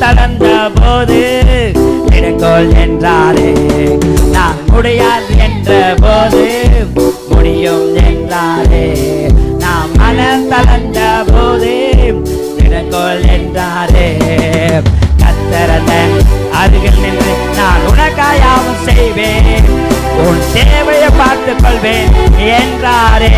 தளர்ந்த போது இடங்கோல் என்றாரே. நான் முடியாது என்ற போது முடியும் என்றாரே. நான் மனம் தளர்ந்த போது இடங்கோல் என்றாரே. கர்த்தரன் அருகில் நின்று நான் உனக்காயாவும் செய்வேன், உன் தேவையை பார்த்துக் கொள்வேன் என்றாரே.